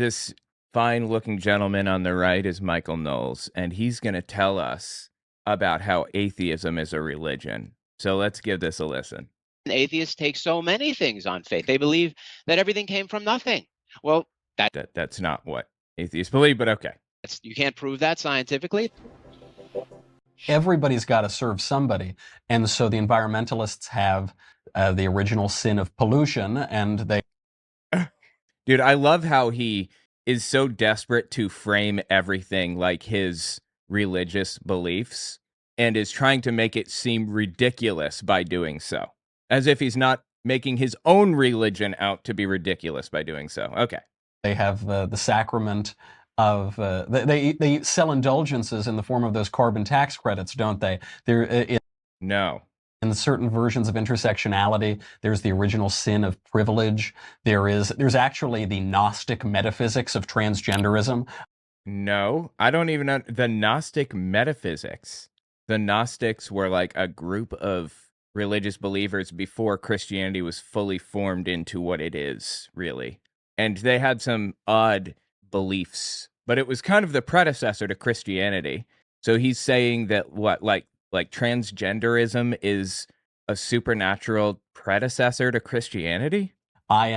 This fine-looking gentleman on the right is Michael Knowles, and he's going to tell us about how atheism is a religion. So let's give this a listen. Atheists take so many things on faith. They believe that everything came from nothing. Well, That's not what atheists believe, but okay. you can't prove that scientifically. Everybody's got to serve somebody. And so the environmentalists have the original sin of pollution, and they... Dude, I love how he is so desperate to frame everything like his religious beliefs and is trying to make it seem ridiculous by doing so. As if he's not making his own religion out to be ridiculous by doing so. Okay. They have the sacrament of they sell indulgences in the form of those carbon tax credits, don't they? No. In certain versions of intersectionality, there's the original sin of privilege. There's actually the Gnostic metaphysics of transgenderism. No, I don't even know the Gnostic metaphysics. The Gnostics were like a group of religious believers before Christianity was fully formed into what it is, really. And they had some odd beliefs, but it was kind of the predecessor to Christianity. So he's saying that like transgenderism is a supernatural predecessor to Christianity? I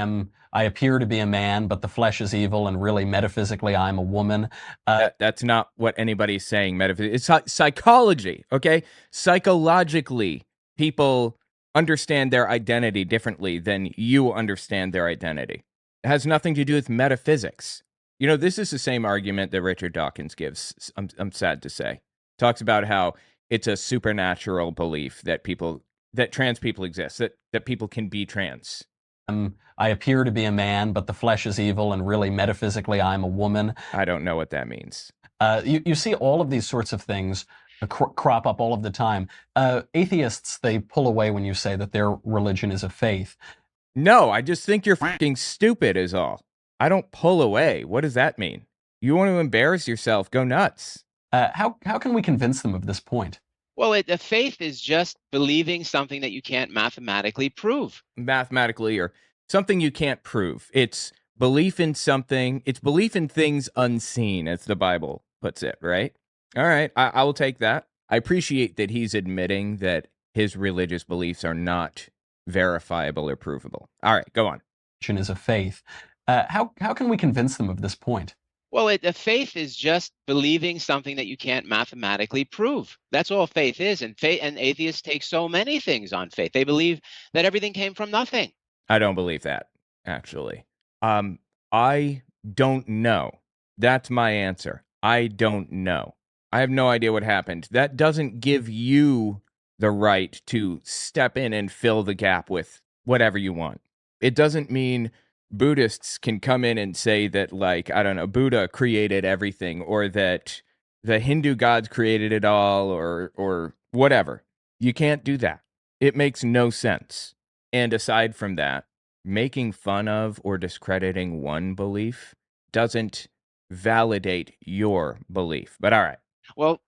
appear to be a man, but the flesh is evil, and really metaphysically I'm a woman. That's not what anybody's saying. It's psychology, okay? Psychologically, people understand their identity differently than you understand their identity. It has nothing to do with metaphysics. You know, this is the same argument that Richard Dawkins gives, I'm sad to say. Talks about how it's a supernatural belief that trans people exist, that people can be trans. I appear to be a man, but the flesh is evil, and really metaphysically I'm a woman. I don't know what that means. You see all of these sorts of things crop up all of the time. Atheists, they pull away when you say that their religion is a faith. No, I just think you're fucking stupid is all. I don't pull away. What does that mean? You want to embarrass yourself, go nuts. How can we convince them of this point? Well, a faith is just believing something that you can't mathematically prove. Mathematically, or something you can't prove. It's belief in something. It's belief in things unseen, as the Bible puts it, right? All right, I will take that. I appreciate that he's admitting that his religious beliefs are not verifiable or provable. All right, go on. Is a faith. How can we convince them of this point? Well, a faith is just believing something that you can't mathematically prove. That's all faith is. And atheists take so many things on faith. They believe that everything came from nothing. I don't believe that, actually. I don't know. That's my answer. I don't know. I have no idea what happened. That doesn't give you the right to step in and fill the gap with whatever you want. It doesn't mean Buddhists can come in and say that, like, I don't know, Buddha created everything, or that the Hindu gods created it all, or whatever. You can't do that. It makes no sense. And aside from that, making fun of or discrediting one belief doesn't validate your belief. But all right. Well,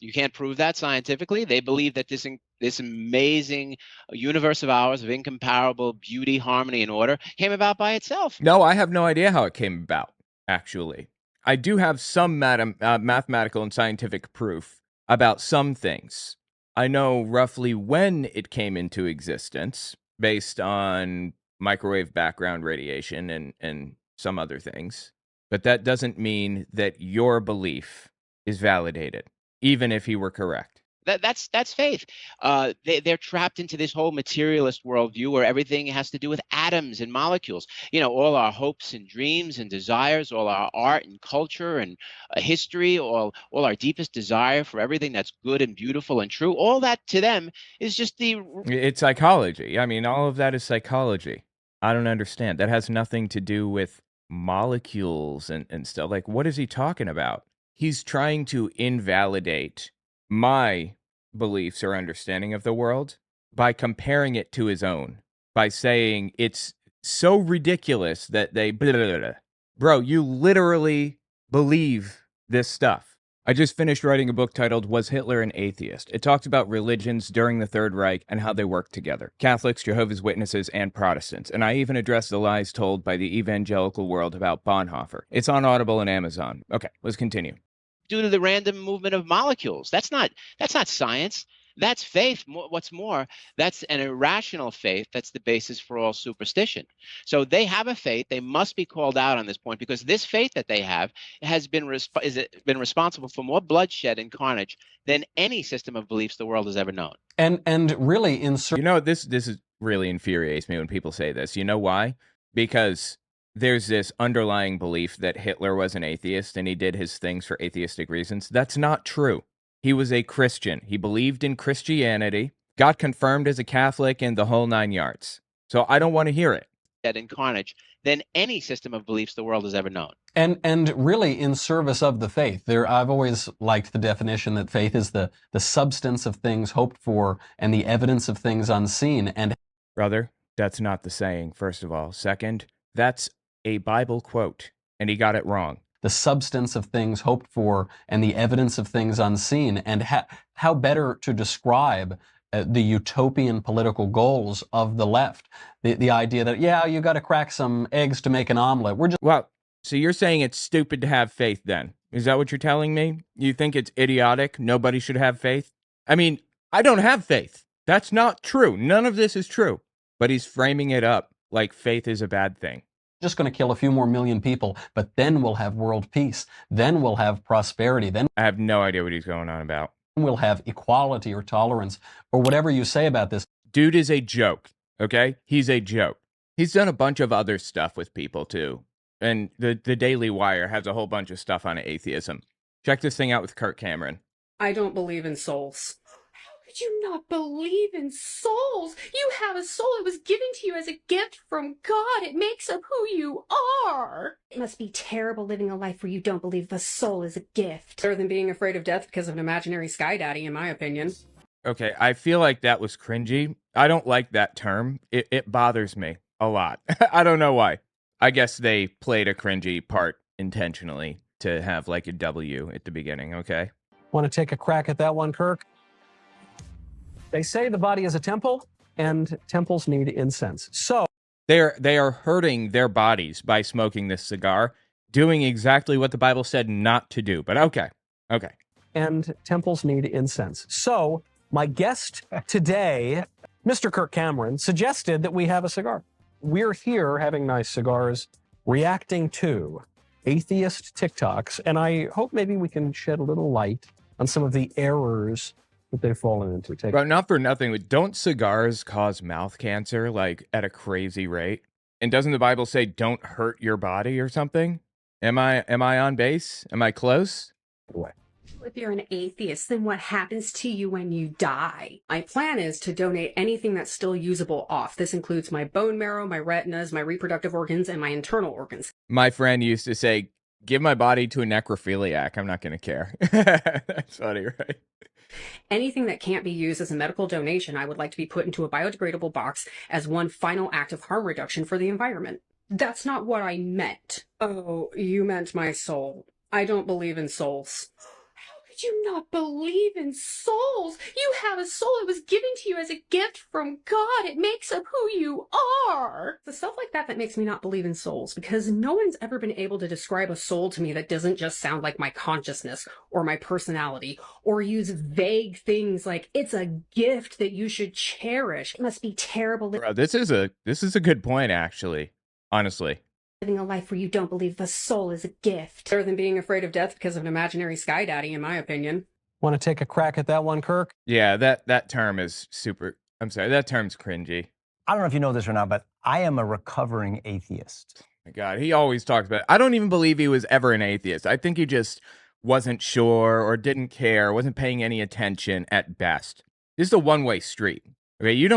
you can't prove that scientifically. They believe that this amazing universe of ours of incomparable beauty, harmony, and order came about by itself. No, I have no idea how it came about, actually. I do have some mathematical and scientific proof about some things. I know roughly when it came into existence, based on microwave background radiation and some other things. But that doesn't mean that your belief is validated, even if he were correct. That's faith. They're trapped into this whole materialist worldview where everything has to do with atoms and molecules. You know, all our hopes and dreams and desires, all our art and culture and history, all our deepest desire for everything that's good and beautiful and true, all that to them is just It's psychology. I mean, all of that is psychology. I don't understand. That has nothing to do with molecules and stuff. Like, what is he talking about? He's trying to invalidate my beliefs or understanding of the world by comparing it to his own, by saying it's so ridiculous that they blah, blah, blah. Bro, you literally believe this stuff. I just finished writing a book titled Was Hitler an Atheist? It talks about religions during the Third Reich and how they work together. Catholics, Jehovah's Witnesses, and Protestants. And I even address the lies told by the evangelical world about Bonhoeffer. It's on Audible and Amazon. Okay, let's continue. Due to the random movement of molecules. That's not science. That's faith. What's more, that's an irrational faith. That's the basis for all superstition. So they have a faith. They must be called out on this point, because this faith that they have has been responsible for more bloodshed and carnage than any system of beliefs the world has ever known. And really, this is really infuriates me when people say this. You know why? Because there's this underlying belief that Hitler was an atheist and he did his things for atheistic reasons. That's not true. He was a Christian. He believed in Christianity, got confirmed as a Catholic, and the whole 9 yards. So I don't want to hear it. In carnage than any system of beliefs the world has ever known. And really in service of the faith. I've always liked the definition that faith is the substance of things hoped for and the evidence of things unseen. And brother, that's not the saying, first of all. Second, that's a Bible quote, and he got it wrong. The substance of things hoped for and the evidence of things unseen. And how better to describe the utopian political goals of the left? The idea that, yeah, you got to crack some eggs to make an omelet. Well, so you're saying it's stupid to have faith then? Is that what you're telling me? You think it's idiotic? Nobody should have faith? I mean, I don't have faith. That's not true. None of this is true. But he's framing it up like faith is a bad thing. Just going to kill a few more million people, but then we'll have world peace. Then we'll have prosperity. Then I have no idea what he's going on about. We'll have equality or tolerance or whatever you say about this. Dude is a joke, okay? He's a joke. He's done a bunch of other stuff with people too. And the Daily Wire has a whole bunch of stuff on atheism. Check this thing out with Kirk Cameron. I don't believe in souls. Could you not believe in souls? You have a soul. It was given to you as a gift from God. It makes up who you are. It must be terrible living a life where you don't believe the soul is a gift. Better than being afraid of death because of an imaginary sky daddy, in my opinion. Okay, I feel like that was cringy. I don't like that term. It bothers me a lot. I don't know why. I guess they played a cringy part intentionally to have like a W at the beginning, okay? Want to take a crack at that one, Kirk? They say the body is a temple, and temples need incense. So they are hurting their bodies by smoking this cigar, doing exactly what the Bible said not to do. But okay. And temples need incense. So my guest today, Mr. Kirk Cameron, suggested that we have a cigar. We're here having nice cigars, reacting to atheist TikToks, and I hope maybe we can shed a little light on some of the errors that they've fallen into. But not for nothing, but don't cigars cause mouth cancer like at a crazy rate? And doesn't the Bible say don't hurt your body or something? Am I on base? Am I close? If you're an atheist, then what happens to you when you die? My plan is to donate anything that's still usable off. This includes my bone marrow, my retinas, my reproductive organs, and my internal organs. My friend used to say, give my body to a necrophiliac. I'm not going to care. That's funny, right? Anything that can't be used as a medical donation, I would like to be put into a biodegradable box as one final act of harm reduction for the environment. That's not what I meant. Oh, you meant my soul. I don't believe in souls. Could you not believe in souls? You have a soul. It was given to you as a gift from God. It makes up who you are. The stuff like that makes me not believe in souls, because no one's ever been able to describe a soul to me that doesn't just sound like my consciousness or my personality, or use vague things like it's a gift that you should cherish. It must be terrible. Bro, this is a good point, actually. Honestly. Living a life where you don't believe the soul is a gift. Better than being afraid of death because of an imaginary sky daddy, in my opinion. Want to take a crack at that one, Kirk? Yeah, that term is super. I'm sorry, that term's cringy. I don't know if you know this or not, but I am a recovering atheist. My God, he always talks about it. I don't even believe he was ever an atheist. I think he just wasn't sure or didn't care, wasn't paying any attention at best. This is a one-way street. Okay,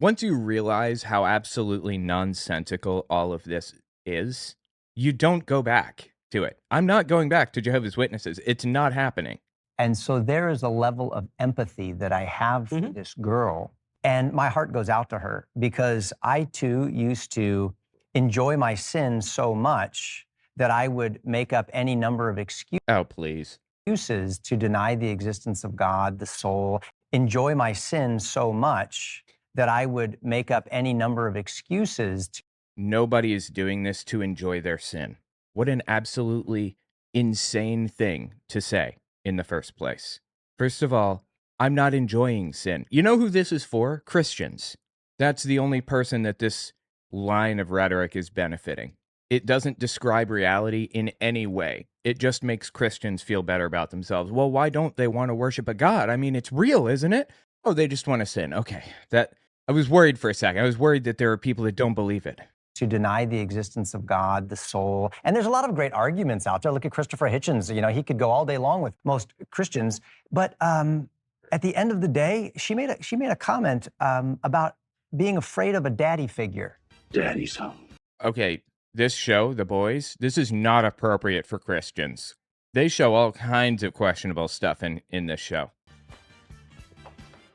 once you realize how absolutely nonsensical all of this is, you don't go back to it. I'm not going back to Jehovah's Witnesses. It's not happening. And so there is a level of empathy that I have for this girl, and my heart goes out to her, because I too used to enjoy my sin so much that I would make up any number of excuses. Oh, please. excuses to deny the existence of God, the soul, enjoy my sin so much that I would make up any number of excuses. Nobody is doing this to enjoy their sin. What an absolutely insane thing to say in the first place. First of all, I'm not enjoying sin. You know who this is for? Christians. That's the only person that this line of rhetoric is benefiting. It doesn't describe reality in any way. It just makes Christians feel better about themselves. Well, why don't they want to worship a God? I mean, it's real, isn't it? Oh, they just want to sin. Okay, I was worried for a second. I was worried that there are people that don't believe it. To deny the existence of God, the soul. And there's a lot of great arguments out there. Look at Christopher Hitchens. You know, he could go all day long with most Christians. But at the end of the day, she made a comment about being afraid of a daddy figure. Daddy's home. Okay, this show, The Boys, this is not appropriate for Christians. They show all kinds of questionable stuff in this show.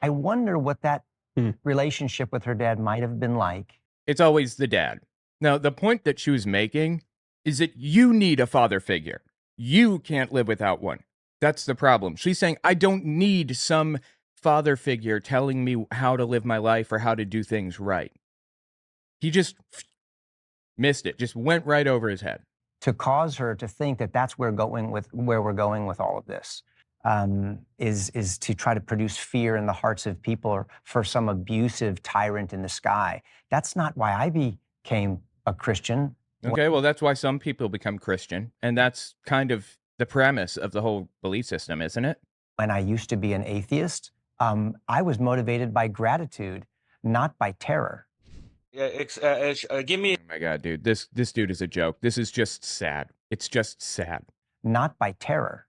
I wonder what that relationship with her dad might have been like. It's always the dad. Now, the point that she was making is that you need a father figure. You can't live without one. That's the problem. She's saying, I don't need some father figure telling me how to live my life or how to do things right. He just missed it, just went right over his head. To cause her to think that that's where we're going with all of this is to try to produce fear in the hearts of people for some abusive tyrant in the sky. That's not why I became a Christian. Okay, well, that's why some people become Christian, and that's kind of the premise of the whole belief system, isn't it? When I used to be an atheist, I was motivated by gratitude, not by terror. Give me. Oh my God, dude, this dude is a joke. This is just sad. It's just sad. Not by terror.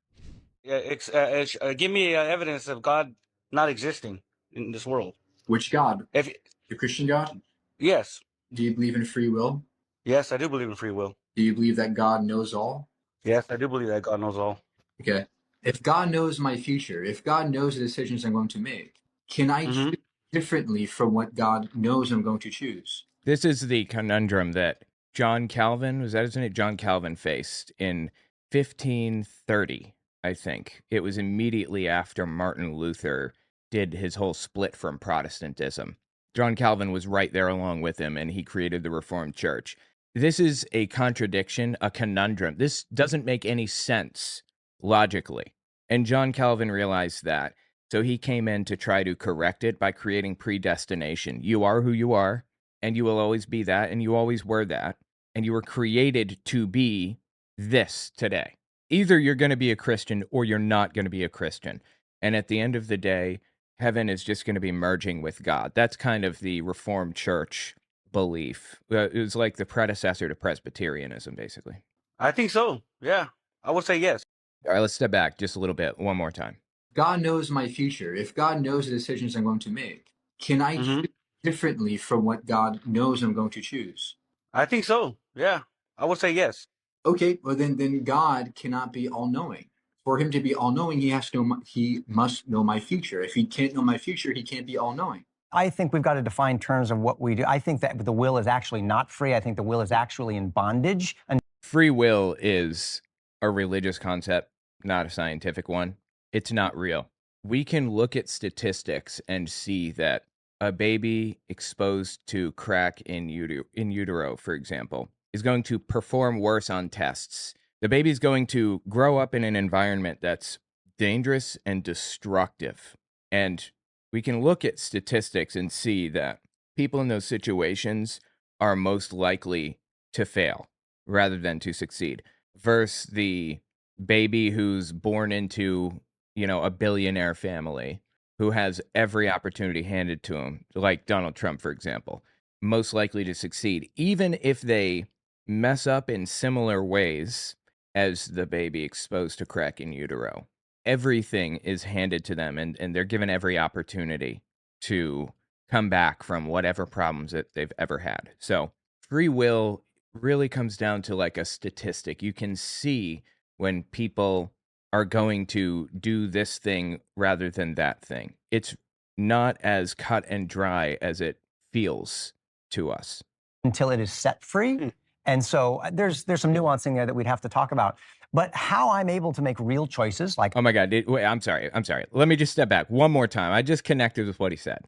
Give me evidence of God not existing in this world. Which God? The Christian God? Yes. Do you believe in free will? Yes, I do believe in free will. Do you believe that God knows all? Yes, I do believe that God knows all. Okay. If God knows my future, if God knows the decisions I'm going to make, can I choose differently from what God knows I'm going to choose? This is the conundrum that John Calvin, was that his name? John Calvin faced in 1530, I think. It was immediately after Martin Luther did his whole split from Protestantism. John Calvin was right there along with him, and he created the Reformed Church. This is a contradiction, a conundrum. This doesn't make any sense logically. And John Calvin realized that. So he came in to try to correct it by creating predestination. You are who you are, and you will always be that, and you always were that. And you were created to be this today. Either you're going to be a Christian or you're not going to be a Christian. And at the end of the day, heaven is just going to be merging with God. That's kind of the Reformed Church belief. It was like the predecessor to Presbyterianism, basically. I think so. Yeah, I would say yes. All right, let's step back just a little bit. One more time. God knows my future. If God knows the decisions I'm going to make, can I choose differently from what God knows I'm going to choose? I think so. Yeah, I would say yes. Okay, well then God cannot be all-knowing. For him to be all-knowing, he must know my future. If he can't know my future, he can't be all-knowing. I think we've got to define terms of what we do. I think that the will is actually not free. I think the will is actually in bondage. Free will is a religious concept, not a scientific one. It's not real. We can look at statistics and see that a baby exposed to crack in utero, for example, is going to perform worse on tests. The baby's going to grow up in an environment that's dangerous and destructive. And we can look at statistics and see that people in those situations are most likely to fail rather than to succeed, versus the baby who's born into, a billionaire family who has every opportunity handed to him, like Donald Trump, for example, most likely to succeed, even if they mess up in similar ways as the baby exposed to crack in utero. Everything is handed to them, and they're given every opportunity to come back from whatever problems that they've ever had. So free will really comes down to like a statistic. You can see when people are going to do this thing rather than that thing. It's not as cut and dry as it feels to us. Until it is set free, And so there's some nuancing there that we'd have to talk about. But how I'm able to make real choices, like Oh my God. Wait, I'm sorry. Let me just step back one more time. I just connected with what he said.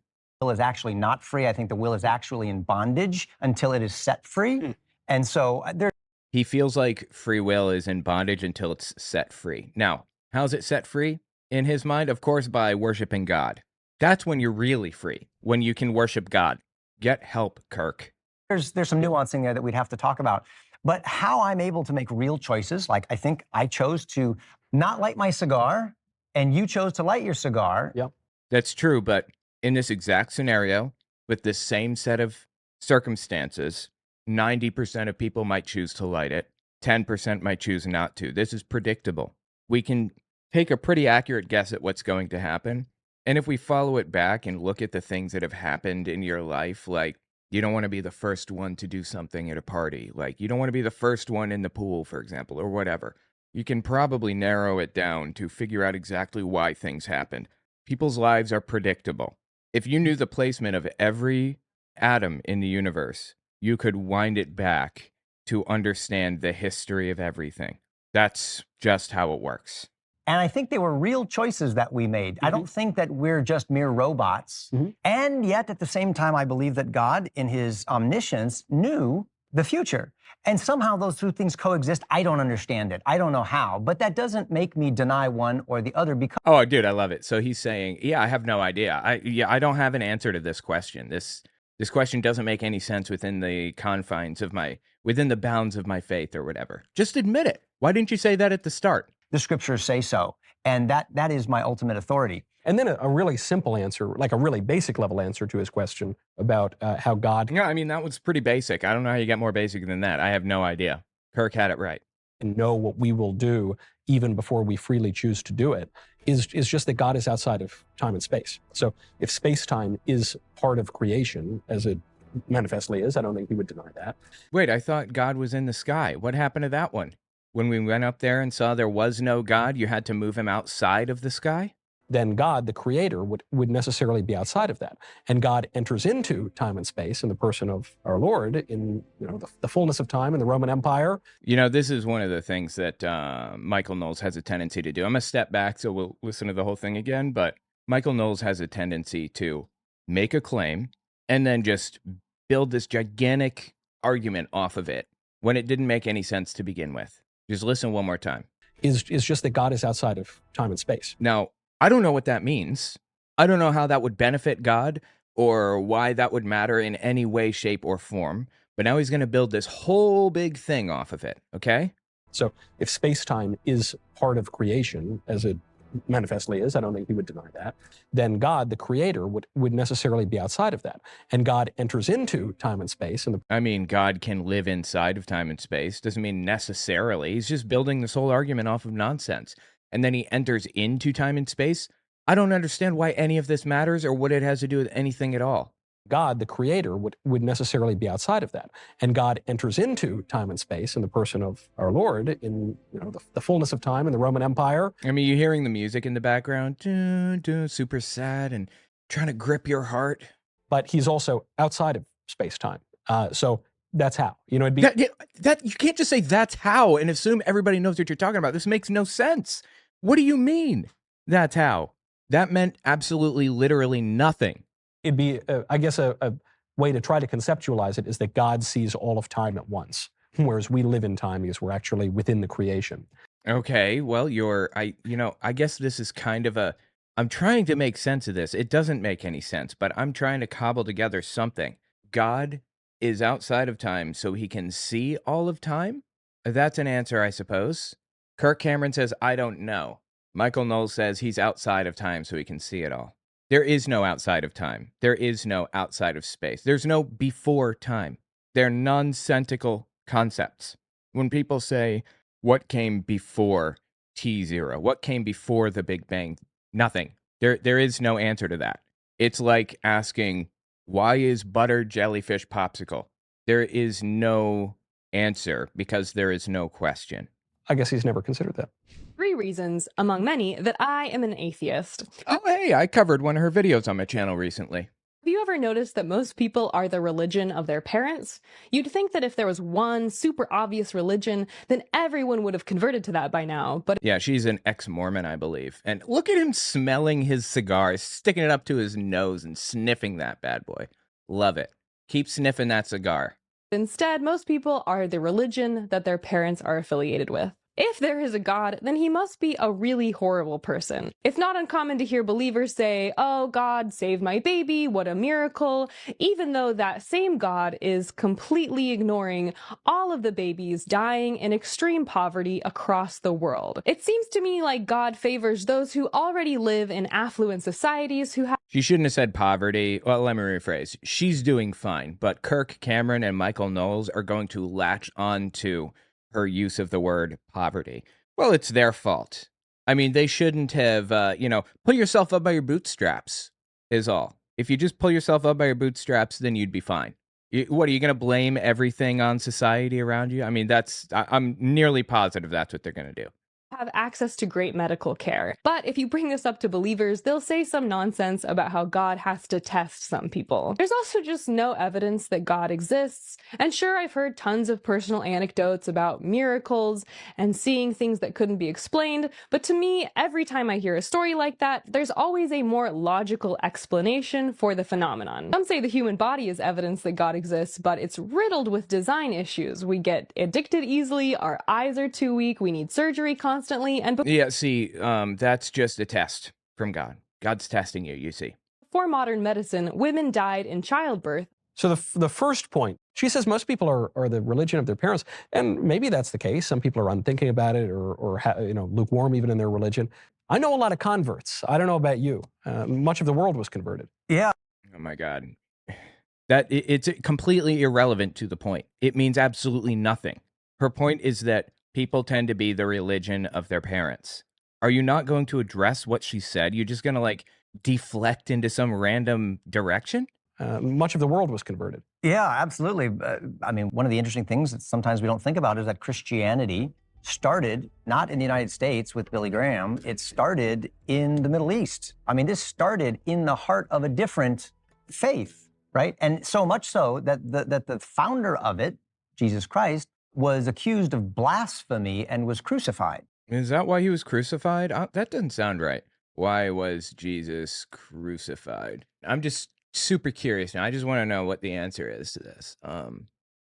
will is actually not free. I think the will is actually in bondage until it is set free. And so He feels like free will is in bondage until it's set free. Now, how's it set free in his mind? Of course, by worshiping God. That's when you're really free, when you can worship God. Get help, Kirk. there's some nuancing there that we'd have to talk about. But how I'm able to make real choices, like I think I chose to not light my cigar and you chose to light your cigar. Yep. That's true, but in this exact scenario, with this same set of circumstances, 90% of people might choose to light it. 10% might choose not to. This is predictable. We can take a pretty accurate guess at what's going to happen. And if we follow it back and look at the things that have happened in your life, like you don't want to be the first one to do something at a party, like you don't want to be the first one in the pool, for example, or whatever, you can probably narrow it down to figure out exactly why things happened. People's lives are predictable. If you knew the placement of every atom in the universe, you could wind it back to understand the history of everything. That's just how it works. And I think they were real choices that we made. I don't think that we're just mere robots. And yet, at the same time, I believe that God, in his omniscience, knew the future. And somehow those two things coexist. I don't understand it. I don't know how. But that doesn't make me deny one or the other because... Oh, dude, I love it. So he's saying, yeah, I have no idea. I don't have an answer to this question. This question doesn't make any sense within the confines of within the bounds of my faith or whatever. Just admit it. Why didn't you say that at the start? The scriptures say so. And that is my ultimate authority. And then a really simple answer, like a really basic level answer to his question about how God... Yeah, I mean, that was pretty basic. I don't know how you get more basic than that. I have no idea. Kirk had it right. And know what we will do even before we freely choose to do it is just that God is outside of time and space. So if space-time is part of creation, as it manifestly is, I don't think he would deny that. Wait, I thought God was in the sky. What happened to that one? When we went up there and saw there was no God, you had to move him outside of the sky? Then God, the creator, would necessarily be outside of that. And God enters into time and space in the person of our Lord in the fullness of time in the Roman Empire. You know, this is one of the things that Michael Knowles has a tendency to do. I'm going to step back so we'll listen to the whole thing again, but Michael Knowles has a tendency to make a claim and then just build this gigantic argument off of it when it didn't make any sense to begin with. Just listen one more time. Is just that God is outside of time and space. Now, I don't know what that means. I don't know how that would benefit God or why that would matter in any way, shape, or form. But now he's going to build this whole big thing off of it, okay? So if space-time is part of creation, as it manifestly is, I don't think he would deny that, then God, the creator, would necessarily be outside of that. And God enters into time and space. I mean, God can live inside of time and space. Doesn't mean necessarily. He's just building this whole argument off of nonsense. And then he enters into time and space. I don't understand why any of this matters or what it has to do with anything at all. God, the creator, would necessarily be outside of that. And God enters into time and space in the person of our Lord in the fullness of time in the Roman Empire. I mean, you're hearing the music in the background, super sad and trying to grip your heart. But he's also outside of space-time. So that's how. It'd be... That you can't just say that's how and assume everybody knows what you're talking about. This makes no sense. What do you mean? That's how. That meant absolutely, literally nothing. It'd be, I guess, a way to try to conceptualize it is that God sees all of time at once, whereas we live in time because we're actually within the creation. Okay, well, I guess this is kind of I'm trying to make sense of this. It doesn't make any sense, but I'm trying to cobble together something. God is outside of time, so he can see all of time? That's an answer, I suppose. Kirk Cameron says, I don't know. Michael Knowles says he's outside of time, so he can see it all. There is no outside of time. There is no outside of space. There's no before time. They're nonsensical concepts. When people say, what came before T0? What came before the Big Bang? Nothing. There is no answer to that. It's like asking, why is butter jellyfish popsicle? There is no answer because there is no question. I guess he's never considered that. 3 reasons, among many, that I am an atheist. Oh, hey, I covered one of her videos on my channel recently. Have you ever noticed that most people are the religion of their parents? You'd think that if there was one super obvious religion, then everyone would have converted to that by now. But Yeah, she's an ex-Mormon, I believe. And look at him smelling his cigar, sticking it up to his nose and sniffing that bad boy. Love it. Keep sniffing that cigar. instead, most people are the religion that their parents are affiliated with. If there is a God, then he must be a really horrible person. It's not uncommon to hear believers say, "Oh, God saved my baby, what a miracle," even though that same God is completely ignoring all of the babies dying in extreme poverty across the world. It seems to me like God favors those who already live in affluent societies who have. She shouldn't have said poverty. Well, let me rephrase. She's doing fine, but Kirk Cameron and Michael Knowles are going to latch on to her use of the word poverty. Well, it's their fault. I mean, they shouldn't have, pull yourself up by your bootstraps is all. If you just pull yourself up by your bootstraps, then you'd be fine. What, are you going to blame everything on society around you? I mean, I'm nearly positive that's what they're going to do. Have access to great medical care. But if you bring this up to believers, they'll say some nonsense about how God has to test some people. There's also just no evidence that God exists. And sure, I've heard tons of personal anecdotes about miracles and seeing things that couldn't be explained, but to me, every time I hear a story like that, there's always a more logical explanation for the phenomenon. Some say the human body is evidence that God exists, but it's riddled with design issues. We get addicted easily, our eyes are too weak, we need surgery constantly. Yeah, see, that's just a test from God. God's testing you, you see. Before modern medicine, women died in childbirth. So the first point, she says most people are the religion of their parents, and maybe that's the case. Some people are unthinking about it or lukewarm even in their religion. I know a lot of converts. I don't know about you. Much of the world was converted. Yeah. Oh my God. It's completely irrelevant to the point. It means absolutely nothing. Her point is that people tend to be the religion of their parents. Are you not going to address what she said? You're just going to deflect into some random direction? Much of the world was converted. Yeah, absolutely. I mean, one of the interesting things that sometimes we don't think about is that Christianity started not in the United States with Billy Graham. It started in the Middle East. I mean, this started in the heart of a different faith, right? And so much so that the founder of it, Jesus Christ, was accused of blasphemy and was crucified. Is that why he was crucified? That doesn't sound right. Why was Jesus crucified? I'm just super curious now. I just want to know what the answer is to this.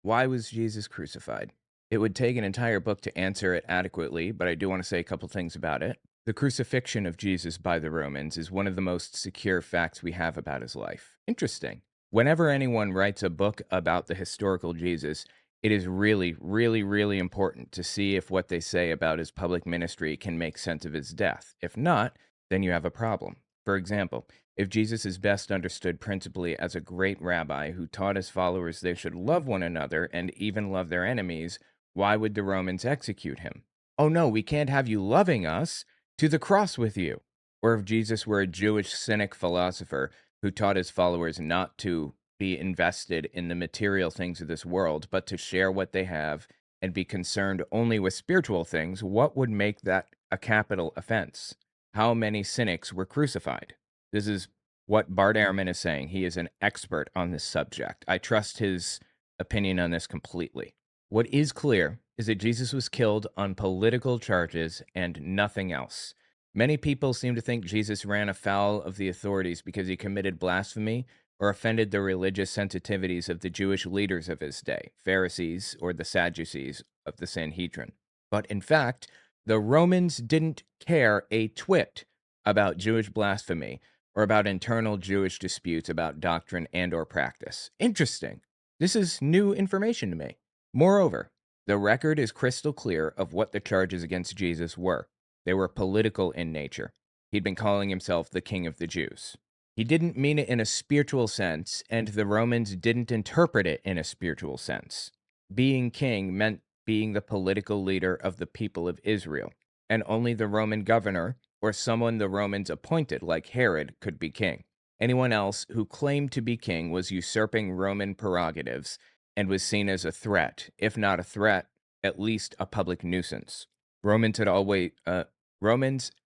Why was Jesus crucified? It would take an entire book to answer it adequately, but I do want to say a couple things about it. The crucifixion of Jesus by the Romans is one of the most secure facts we have about his life. Interesting. Whenever anyone writes a book about the historical Jesus, it is really, really, really important to see if what they say about his public ministry can make sense of his death. If not, then you have a problem. For example, if Jesus is best understood principally as a great rabbi who taught his followers they should love one another and even love their enemies, why would the Romans execute him? Oh no, we can't have you loving us. To the cross with you. Or if Jesus were a Jewish cynic philosopher who taught his followers not to be invested in the material things of this world, but to share what they have and be concerned only with spiritual things, what would make that a capital offense? How many cynics were crucified? This is what Bart Ehrman is saying. He is an expert on this subject. I trust his opinion on this completely. What is clear is that Jesus was killed on political charges and nothing else. Many people seem to think Jesus ran afoul of the authorities because he committed blasphemy or offended the religious sensitivities of the Jewish leaders of his day, Pharisees or the Sadducees of the Sanhedrin. But in fact, the Romans didn't care a twit about Jewish blasphemy or about internal Jewish disputes about doctrine and or practice. Interesting. This is new information to me. Moreover, the record is crystal clear of what the charges against Jesus were. They were political in nature. He'd been calling himself the King of the Jews. He didn't mean it in a spiritual sense, and the Romans didn't interpret it in a spiritual sense. Being king meant being the political leader of the people of Israel, and only the Roman governor or someone the Romans appointed, like Herod, could be king. Anyone else who claimed to be king was usurping Roman prerogatives and was seen as a threat, if not a threat, at least a public nuisance. Romans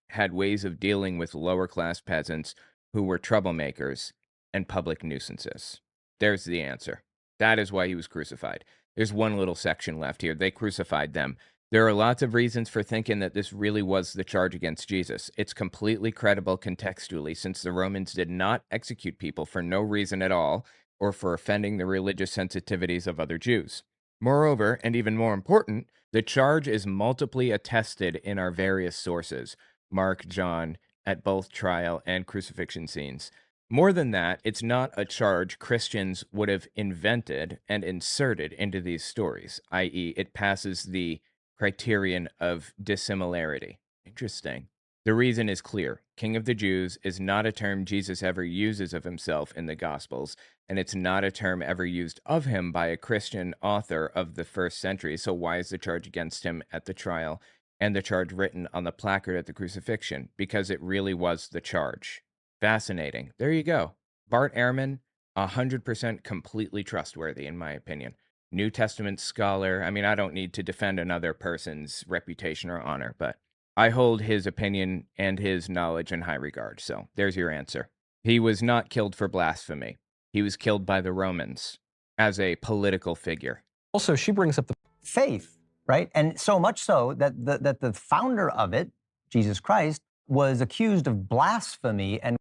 had ways of dealing with lower-class peasants who were troublemakers, and public nuisances. There's the answer. That is why he was crucified. There's one little section left here. They crucified them. There are lots of reasons for thinking that this really was the charge against Jesus. It's completely credible contextually, since the Romans did not execute people for no reason at all, or for offending the religious sensitivities of other Jews. Moreover, and even more important, the charge is multiply attested in our various sources, Mark, John, at both trial and crucifixion scenes. More than that, it's not a charge Christians would have invented and inserted into these stories, i.e., it passes the criterion of dissimilarity. Interesting. The reason is clear. King of the Jews is not a term Jesus ever uses of himself in the Gospels, and it's not a term ever used of him by a Christian author of the first century. So why is the charge against him at the trial and the charge written on the placard at the crucifixion? Because it really was the charge. Fascinating. There you go. Bart Ehrman, 100% completely trustworthy, in my opinion. New Testament scholar. I mean, I don't need to defend another person's reputation or honor, but I hold his opinion and his knowledge in high regard. So there's your answer. He was not killed for blasphemy. He was killed by the Romans as a political figure. Also, she brings up the faith, right? And so much so that the founder of it, Jesus Christ, was accused of blasphemy and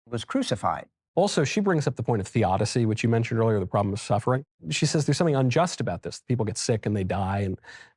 was crucified. Also, she brings up the point of theodicy, which you mentioned earlier, the problem of suffering. She says there's something unjust about this. People get sick and they die.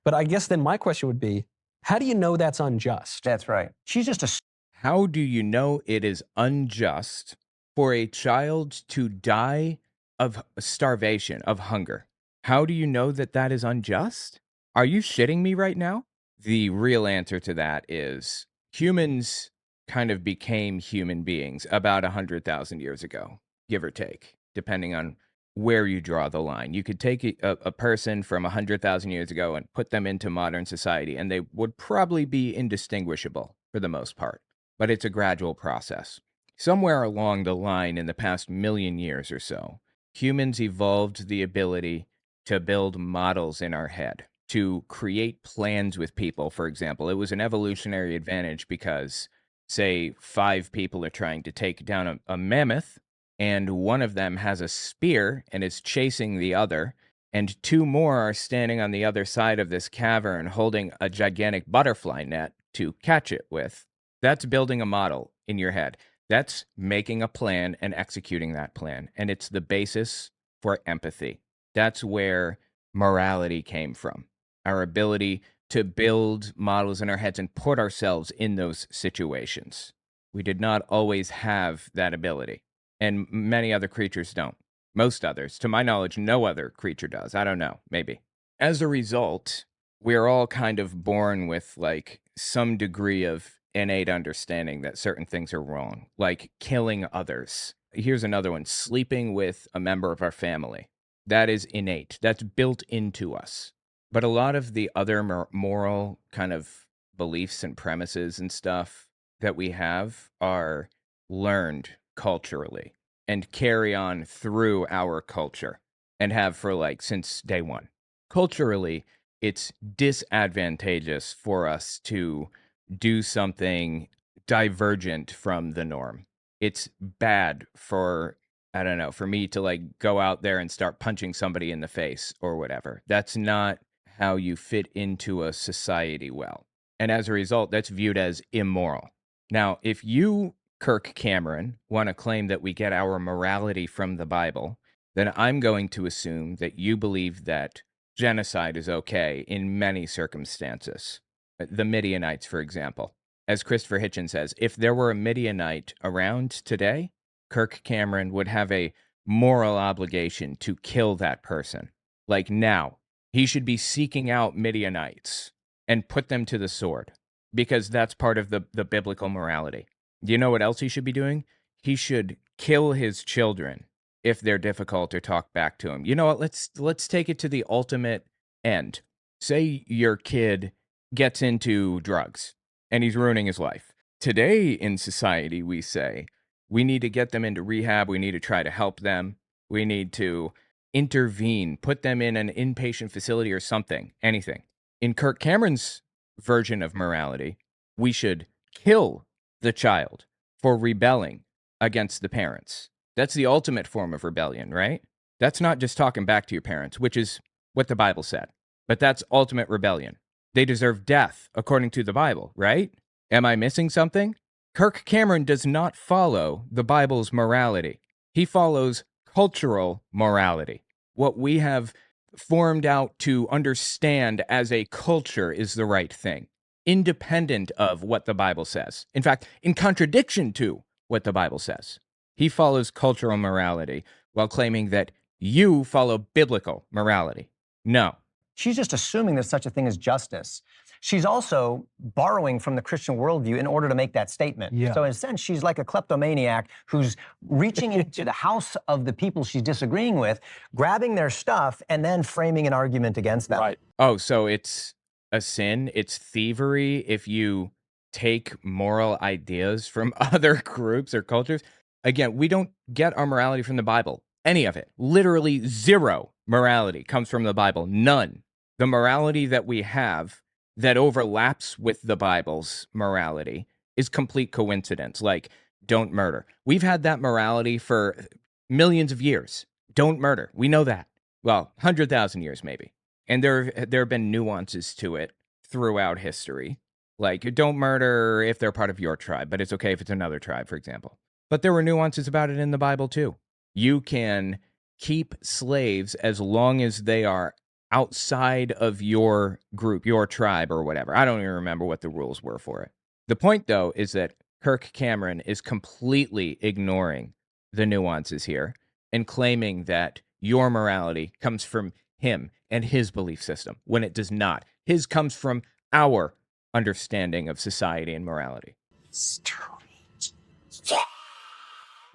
But I guess then my question would be, how do you know that's unjust? That's right. She's just a... How do you know it is unjust for a child to die of starvation, of hunger? How do you know that that is unjust? Are you shitting me right now? The real answer to that is humans kind of became human beings about 100,000 years ago, give or take, depending on where you draw the line. You could take a person from 100,000 years ago and put them into modern society, and they would probably be indistinguishable for the most part. But it's a gradual process. Somewhere along the line in the past million years or so, humans evolved the ability to build models in our head, to create plans with people, for example. It was an evolutionary advantage because, say, 5 people are trying to take down a mammoth, and one of them has a spear and is chasing the other, and 2 more are standing on the other side of this cavern holding a gigantic butterfly net to catch it with. That's building a model in your head. That's making a plan and executing that plan. And it's the basis for empathy. That's where morality came from. Our ability to build models in our heads and put ourselves in those situations. We did not always have that ability. And many other creatures don't. Most others. To my knowledge, no other creature does. I don't know. Maybe. As a result, we're all kind of born with like some degree of innate understanding that certain things are wrong, like killing others. Here's another one. Sleeping with a member of our family. That is innate. That's built into us. But a lot of the other moral kind of beliefs and premises and stuff that we have are learned culturally and carry on through our culture and have for like since day one. Culturally, it's disadvantageous for us to do something divergent from the norm. It's bad for, I don't know, for me to like go out there and start punching somebody in the face or whatever. That's not how you fit into a society well. And as a result, that's viewed as immoral. Now, if you, Kirk Cameron, want to claim that we get our morality from the Bible, then I'm going to assume that you believe that genocide is okay in many circumstances. The Midianites, for example. As Christopher Hitchens says, if there were a Midianite around today, Kirk Cameron would have a moral obligation to kill that person. Like now, he should be seeking out Midianites and put them to the sword, because that's part of the biblical morality. Do you know what else he should be doing? He should kill his children if they're difficult or talk back to him. You know what? Let's take it to the ultimate end. Say your kid gets into drugs and he's ruining his life. Today in society, we say we need to get them into rehab. We need to try to help them. We need to intervene, put them in an inpatient facility or something, anything. In Kirk Cameron's version of morality, we should kill the child for rebelling against the parents. That's the ultimate form of rebellion, right? That's not just talking back to your parents, which is what the Bible said, but that's ultimate rebellion. They deserve death according to the Bible, right? Am I missing something? Kirk Cameron does not follow the Bible's morality. He follows cultural morality. What we have formed out to understand as a culture is the right thing, independent of what the Bible says. In fact, in contradiction to what the Bible says. He follows cultural morality while claiming that you follow biblical morality. No. She's just assuming there's such a thing as justice. She's also borrowing from the Christian worldview in order to make that statement. Yeah. So in a sense, she's like a kleptomaniac who's reaching into the house of the people she's disagreeing with, grabbing their stuff, and then framing an argument against them. Right. Oh, so it's a sin, it's thievery if you take moral ideas from other groups or cultures. Again, we don't get our morality from the Bible. Any of it. Literally zero morality comes from the Bible. None. The morality that we have that overlaps with the Bible's morality is complete coincidence. Like, don't murder. We've had that morality for millions of years. Don't murder. We know that. Well, 100,000 years maybe. And there have been nuances to it throughout history. Like, don't murder if they're part of your tribe, but it's okay if it's another tribe, for example. But there were nuances about it in the Bible too. You can keep slaves as long as they are outside of your group, your tribe or whatever. I don't even remember what the rules were for it. The point, though, is that Kirk Cameron is completely ignoring the nuances here and claiming that your morality comes from him and his belief system when it does not. His comes from our understanding of society and morality.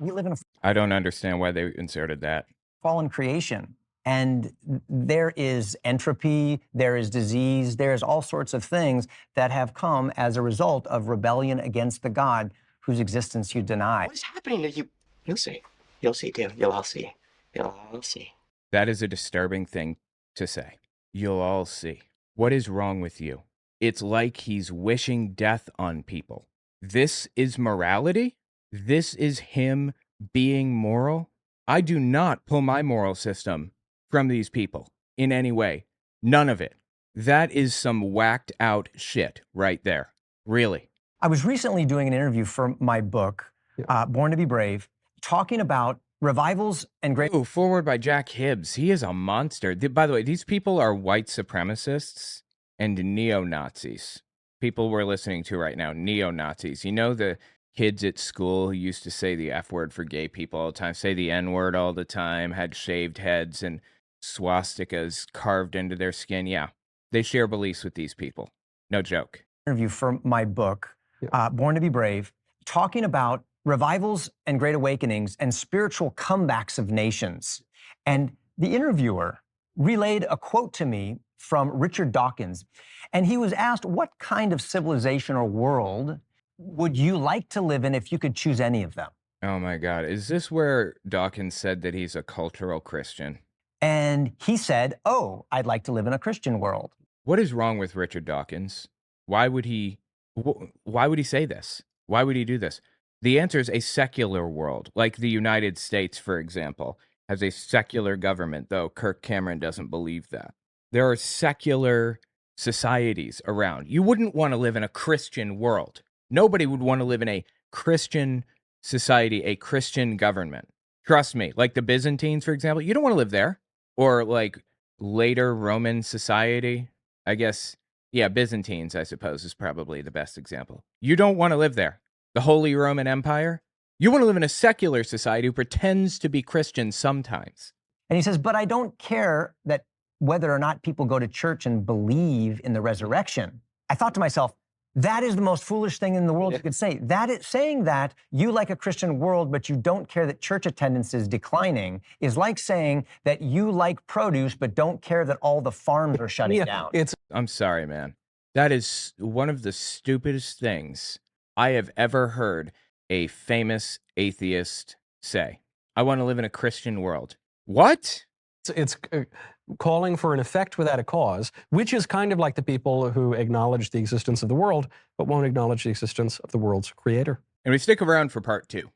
We live in a I don't understand why they inserted that. fallen creation. And there is entropy, there is disease, there's all sorts of things that have come as a result of rebellion against the God whose existence you deny. What's happening to you? You'll see. You'll see, too. You'll all see. You'll all see. That is a disturbing thing to say. You'll all see. What is wrong with you? It's like he's wishing death on people. This is morality? This is him being moral? I do not pull my moral system from these people in any way. None of it. That is some whacked out shit right there. Really. I was recently doing an interview for my book, Born to be Brave, talking about revivals and great... Ooh, forward by Jack Hibbs. He is a monster. By the way, these people are white supremacists and neo-Nazis. People we're listening to right now, neo-Nazis. You know the kids at school who used to say the F word for gay people all the time, say the N word all the time, had shaved heads and swastikas carved into their skin. Yeah, they share beliefs with these people. No joke. Interview for my book, Born to be Brave, talking about revivals and great awakenings and spiritual comebacks of nations. And the interviewer relayed a quote to me from Richard Dawkins. And he was asked, what kind of civilization or world would you like to live in if you could choose any of them? Oh my God. Is this where Dawkins said that he's a cultural Christian? And he said, oh, I'd like to live in a Christian world. What is wrong with Richard Dawkins? Why would he say this? Why would he do this? The answer is a secular world, like the United States, for example, has a secular government, though Kirk Cameron doesn't believe that. There are secular societies around. You wouldn't want to live in a Christian world. Nobody would want to live in a Christian society, a Christian government. Trust me, like the Byzantines, for example, you don't want to live there. Or like later Roman society, I guess, yeah, Byzantines, I suppose, is probably the best example. You don't want to live there. The Holy Roman Empire, you want to live in a secular society who pretends to be Christian sometimes. And he says, but I don't care that whether or not people go to church and believe in the resurrection. I thought to myself, that is the most foolish thing in the world you could say. That is saying that you like a Christian world, but you don't care that church attendance is declining, is like saying that you like produce, but don't care that all the farms are shutting down. I'm sorry, man. That is one of the stupidest things I have ever heard a famous atheist say. I want to live in a Christian world. What? It's calling for an effect without a cause, which is kind of like the people who acknowledge the existence of the world, but won't acknowledge the existence of the world's creator. And we stick around for part 2.